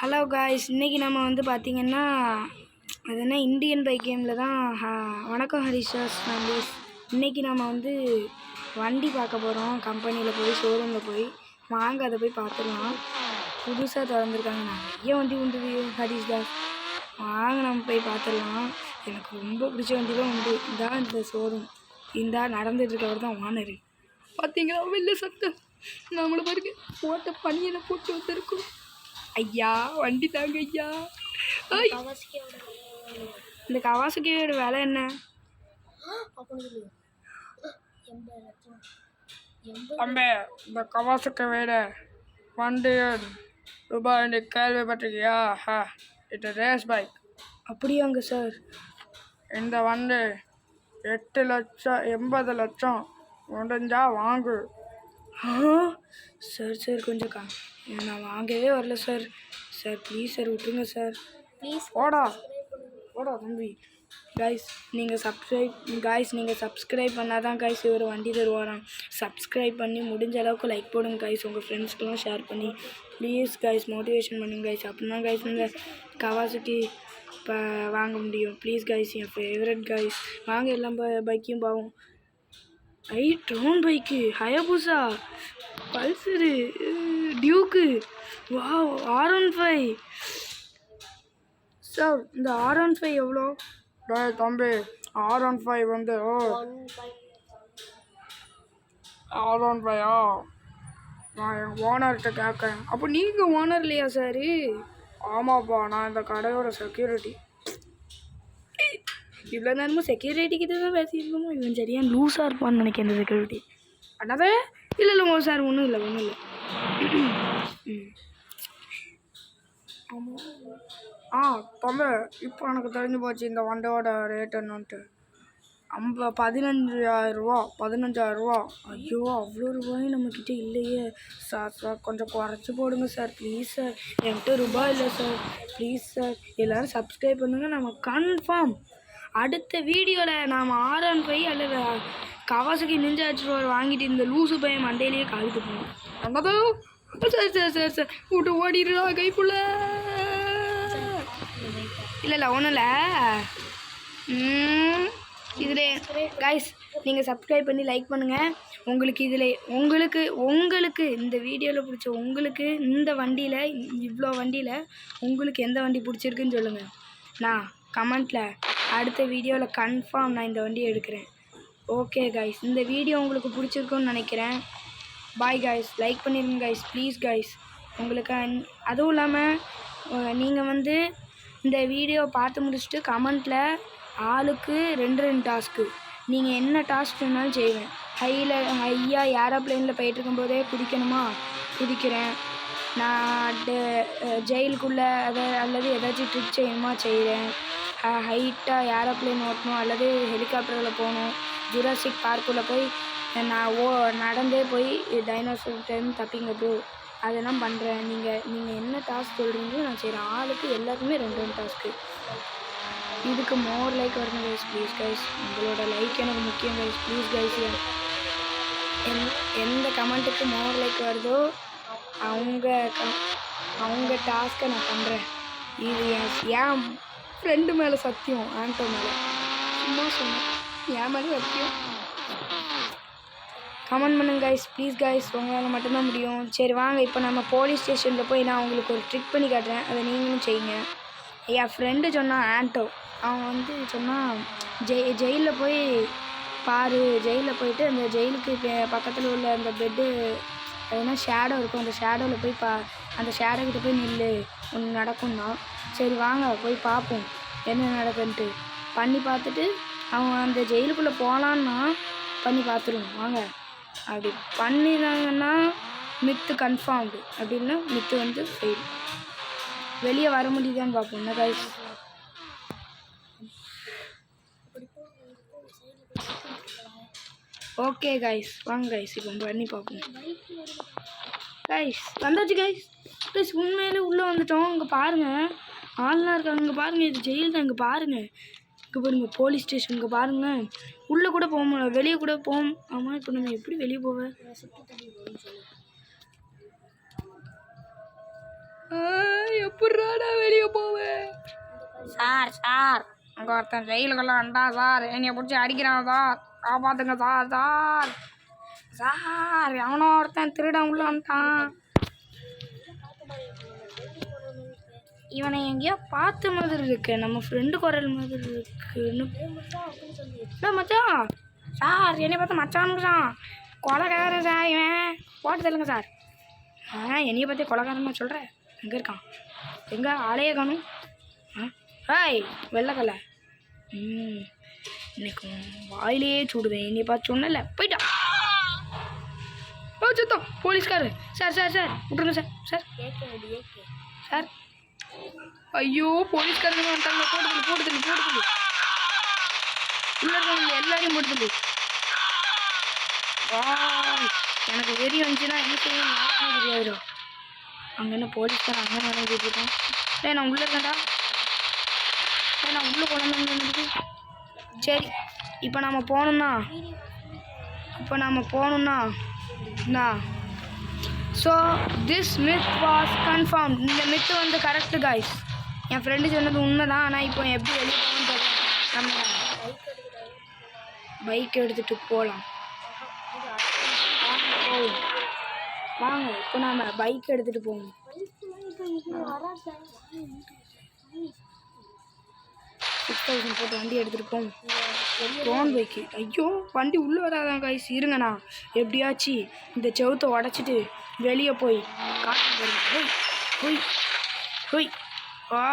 Hello guys, இன்றைக்கி நம்ம வந்து பார்த்திங்கன்னா அது என்ன இந்தியன் பைக் கேமில் தான். வணக்கம் ஹரிஷாஸ் ஃபேமிலிஸ். இன்றைக்கி நம்ம வந்து வண்டி பார்க்க போகிறோம். கம்பெனியில் போய் ஷோரூமில் போய் வாங்க, அதை போய் பார்த்துடலாம். புதுசாக திறந்துருக்காங்க, நிறைய வண்டி உண்டு ஹரிஷ் தாஸ். வாங்க நம்ம போய் பார்த்துடலாம். எனக்கு ரொம்ப பிடிச்ச வண்டி தான் உண்டு. இதான் இந்த ஷோரூம், இந்த நடந்துட்டுருக்கவர் தான் ஓனர். பார்த்தீங்களா வெளில சத்தம், நம்மளை பாருங்க போட்ட பனியில் போட்டு வந்துருக்கோம். ஐயா வண்டி தாங்க ஐயா. இந்த கவாசகியோட விலை என்ன? தம்பி, இந்த கவாசகி விட வண்டி ரூபாய் கேள்விப்பட்டிருக்கியா? இது ரேஸ் பைக். அப்படியாங்க சார்? இந்த வண்டி 8 லட்சம் 80 லட்சம் முடிஞ்சா வாங்கு. சார் கொஞ்சம் நான் வாங்கவே வரல சார். ப்ளீஸ் சார், விட்டுருங்க சார் ப்ளீஸ். ஓடா தம்பி. நீங்கள் சப்ஸ்கிரைப் பண்ணால் தான் கைஸ் இவர் வண்டி தருவாராம். சப்ஸ்கிரைப் பண்ணி முடிஞ்ச அளவுக்கு லைக் போடுங்க கைஸ். உங்கள் ஃப்ரெண்ட்ஸ்க்கெலாம் ஷேர் பண்ணி ப்ளீஸ் கைஸ் மோட்டிவேஷன் பண்ணுங்க கைஸ். அப்படின்னா கைஸ் இந்த கவாசகி இப்போ வாங்க முடியும். ப்ளீஸ் கைஸ், என் ஃபேவரட் கைஸ். வாங்க எல்லாம் பைக்கையும் பாவோம். Drone bike, Hayabusa, Pulsar, Duke, wow, R15. Sir இந்த R15 எவ்வளோ? தம்பி, R15 வந்து R15 நான் என் ஓனர்கிட்ட கேட்கேன். அப்போ நீங்கள் ஓனர் இல்லையா சார்? ஆமாப்பா, நான் இந்த கடையோட செக்யூரிட்டி. இவ்வளோ நேரமும் செக்யூரிட்டிக்கு தான் பேசியிருக்கோமோ. இவன் சரியாக லூஸாக இருப்பான்னு நினைக்கிறேன் இந்த செக்யூரிட்டி. அண்ணாவே இல்லை சார், ஒன்றும் இல்லை. ஆமாம் தம்பி, இப்போ எனக்கு தெரிஞ்சு போச்சு இந்த வண்டியோட ரேட் என்னன்ட்டு. 15,000 ஐயோ, அவ்வளோ ரூபாயும் நம்மக்கிட்ட இல்லையே சார். கொஞ்சம் குறைச்சி போடுங்க சார் ப்ளீஸ் சார். என்கிட்ட ரூபாய் இல்லை சார், ப்ளீஸ் சார். எல்லோரும் சப்ஸ்கிரைப் பண்ணுங்கள். நம்ம கன்ஃபார்ம் அடுத்த வீடியோவில் நாம் R15 அல்லது கவாசகி நிஞ்சா ஹெச்ஆர் வாங்கிட்டு இந்த லூசு பையன் மண்டையிலேயே காலிட்டு போகணும். அந்ததோ சார் விட்டு ஓடிடுறா கைப்புள்ள. இல்லை ஒன்றும் இல்லை. இதில் கைஸ் நீங்கள் சப்ஸ்கிரைப் பண்ணி லைக் பண்ணுங்கள். உங்களுக்கு இந்த வீடியோவில் பிடிச்ச உங்களுக்கு இந்த வண்டியில் இவ்வளோ வண்டியில் உங்களுக்கு எந்த வண்டி பிடிச்சிருக்குன்னு சொல்லுங்கள். நான் கமெண்ட்டில் அடுத்த வீடியோவில் கன்ஃபார்ம் நான் இந்த வண்டியை எடுக்கிறேன். ஓகே கைஸ், இந்த வீடியோ உங்களுக்கு பிடிச்சிருக்குன்னு நினைக்கிறேன். பாய் கைஸ், லைக் பண்ணிடுங்க கைஸ் ப்ளீஸ் கைஸ். உங்களுக்கு அதுவும் இல்லாமல் நீங்கள் வந்து இந்த வீடியோ பார்த்து முடிச்சுட்டு கமெண்ட்டில் ஆளுக்கு 2 டாஸ்க்கு நீங்கள் என்ன டாஸ்க் வேணாலும் செய்வேன். ஹையாக ஏரோப்ளேனில் போயிட்டுருக்கும்போதே குதிக்கணுமா? குதிக்கிறேன். நான் ஜெயிலுக்குள்ளே அல்லது ஏதாச்சும் ட்ரிப் செய்யணுமா? செய்கிறேன். ஹைட்டாக ஏரோப்ளேன் ஓட்டணும் அல்லது ஹெலிகாப்டரில் போகணும். ஜுராசிக் பார்க்குள்ளே போய் நான் நடந்தே போய் டைனோசர் டைம் தப்பிங்க ப்ரோ, அதெல்லாம் பண்ணுறேன். நீங்கள் என்ன டாஸ்க் சொல்கிறீங்களோ நான் செய்கிறேன். ஆளுக்கு எல்லாருக்குமே 2 டாஸ்க்கு. இதுக்கு மோர் லைக் வரணும் கைஸ் ப்ளீஸ் கைஸ். உங்களோட லைக் எனக்கு முக்கியம் கைஸ் ப்ளீஸ் கைஸ். எந்த கமெண்ட்டுக்கு மோர் லைக் வருதோ அவங்க டாஸ்க்கை நான் பண்ணுறேன். இது என் ஃப்ரெண்டு மேலே சத்தியம், ஆண்டோ மேலே சும்மா சொன்னேன், என் மேலே சத்தியம். கமெண்ட் பண்ணுங்க கைஸ் ப்ளீஸ் கைஸ், உங்களால் மட்டும்தான் முடியும். சரி வாங்க, இப்போ நம்ம போலீஸ் ஸ்டேஷனில் போய் நான் உங்களுக்கு ஒரு ட்ரிக் பண்ணி காட்டுறேன், அதை நீங்களும் செய்யுங்க. என் ஃப்ரெண்டு சொன்னான் ஆண்டோ, அவன் வந்து சொன்னான் ஜெயிலில் போய் பாரு, ஜெயிலில் போயிட்டு அந்த ஜெயிலுக்கு பக்கத்தில் உள்ள அந்த பெட்டு அதுனா ஷேடோ இருக்கும், அந்த ஷேடோவில் போய் அந்த ஷேடோக்கிட்ட போய் நில்லு, ஒன்று நடக்கும்னா. சரி வாங்க போய் பார்ப்போம் என்ன நடக்குன்ட்டு. பண்ணி பார்த்துட்டு அவன் அந்த ஜெயிலுக்குள்ளே போகலான்னா பண்ணி பார்த்துருவோம் வாங்க. அப்படி பண்ணிடுறாங்கன்னா மித்து கன்ஃபார்ம்டு, அப்படின்னா மித்து வந்து ஃபெயில். வெளியே வர முடியுதான்னு பார்ப்போம். என்ன கைஸ்? ஓகே கைஸ், வாங்க கைஸ் இப்போ பண்ணி பார்ப்போம். கைஸ் வந்தாச்சு கைஸ். உண்மையிலே உள்ளே வந்துட்டோம். இங்கே பாருங்கள் ஆள்லாம் இருக்காங்க. இங்கே பாருங்கள், இது ஜெயில் தான். இங்கே பாருங்கள், இங்கே பாருங்கள் போலீஸ் ஸ்டேஷன். இங்கே பாருங்கள், உள்ளே கூட போக முடியல, வெளியே கூட போகும். ஆமாம், இப்போ நம்ம எப்படி வெளியே போவேன்? எப்படா நான் வெளியே போவேன்? சார் சார் அங்கே ஒருத்தன் ஜெயிலுக்குள்ள வந்துட்டான் சார். என்னைய பிடிச்சி அடிக்கிறான் சார். காப்பாற்றுங்க சார். சார் சார் எவனோ ஒருத்தன் திருடன் உள்ள வந்துட்டான். இவனை எங்கேயோ பார்த்த மாதிரி இருக்கு. நம்ம ஃப்ரெண்டு குரல் மாதிரி இருக்குன்னு மச்சான். சார் என்னை பார்த்து மச்சானுக்குறான். கொலைக்காரன் சார் இவன். போட்டு தள்ளுங்க சார். என்னைய பார்த்து கொலைக்காரன் தான் சொல்கிறேன். எங்கே இருக்கான்? எங்கே ஆளையே காணும்? ஹாய் வெள்ளைக்கல்ல. இன்னைக்கு வாயிலேயே சூடுவேன். என்னைய பார்த்து சொன்னல போயிட்டான். ஓ சுத்தம் போலீஸ்காரு. சார் சார் சார் விட்ருங்க சார். சார் சார் ஐயோ போலீஸ்காரங்க வந்துட்டாங்க. போட்டுதல் உள்ள எல்லாரையும் போட்டுதல். எனக்கு வெறி வந்துச்சுன்னா என்ன செய்யணும் தெரியாது. அங்கே என்ன போலீஸ்காரன் அங்கே நடந்துட்டு இருக்கான். நான் உள்ளே இருக்கேன்டா. நான் உள்ளே போனேன்னு. சரி இப்போ நம்ம போகணுன்னா so this myth was confirm. இந்த மித்து வந்து கரெக்டு காய்ஸ். என் ஃப்ரெண்டு சொன்னது உண்மை தான். ஆனால் இப்போ எப்படி வெளியே போகணும்னு தெரியல. நம்ம பைக் எடுத்துகிட்டு போகலாம். வாங்க இப்போ நாம் பைக் எடுத்துகிட்டு போகணும். 6000 போட்டு வண்டி எடுத்துகிட்டு போவோம். Drone bike. ஐயோ வண்டி உள்ளே வராதான் காய்ஸ். இருங்கண்ணா எப்படியாச்சு இந்த செவுத்தை உடச்சிட்டு வெளியே போய் காட்டு போய் போய் போய் வா.